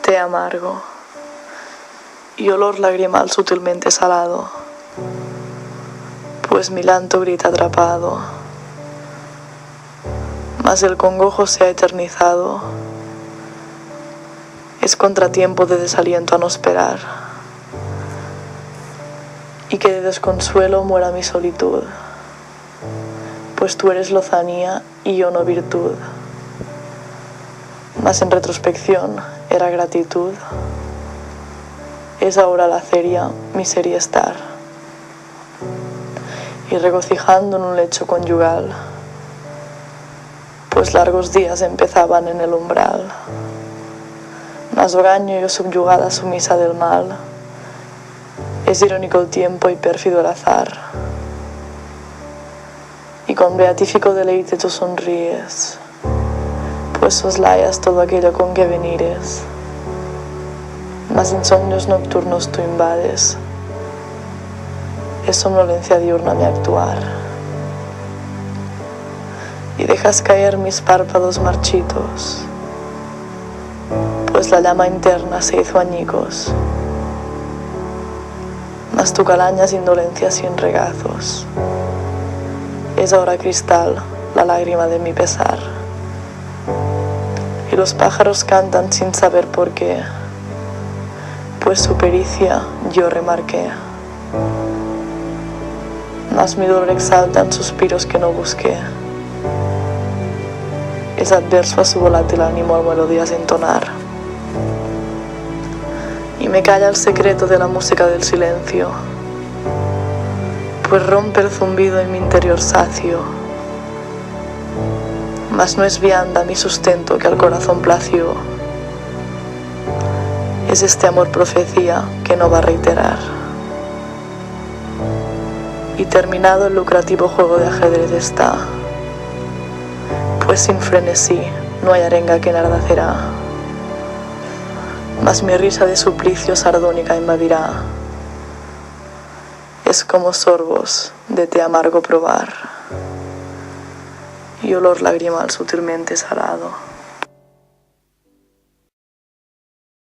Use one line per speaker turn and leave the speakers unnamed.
té amargo y olor lagrimal sutilmente salado, pues mi llanto grita atrapado, mas el congojo se ha eternizado. Es contratiempo de desaliento a no esperar, y que de desconsuelo muera mi solitud, pues tú eres lozanía y yo no virtud, mas en retrospección era gratitud. Es ahora la ceria mi serie estar, y regocijando en un lecho conyugal, pues largos días empezaban en el umbral, mas hogaño yo subyugada sumisa del mal. Es irónico el tiempo y pérfido el azar, y con beatífico deleite tú sonríes, pues soslayas todo aquello con que venires, mas insomnios nocturnos tú invades. Es somnolencia diurna mi actuar, y dejas caer mis párpados marchitos, pues la llama interna se hizo añicos, mas tu calaña sin dolencia, sin regazos. Es ahora cristal la lágrima de mi pesar, y los pájaros cantan sin saber por qué, pues su pericia yo remarqué, mas mi dolor exalta en suspiros que no busqué. Es adverso a su volátil ánimo al melodías entonar, y me calla el secreto de la música del silencio, pues rompe el zumbido en mi interior sacio, mas no es vianda mi sustento que al corazón plació. Es este amor profecía que no va a reiterar, y terminado el lucrativo juego de ajedrez está, pues sin frenesí no hay arenga que nardacerá, mas mi risa de suplicio sardónica invadirá. Es como sorbos de té amargo probar, y olor lagrimal sutilmente salado.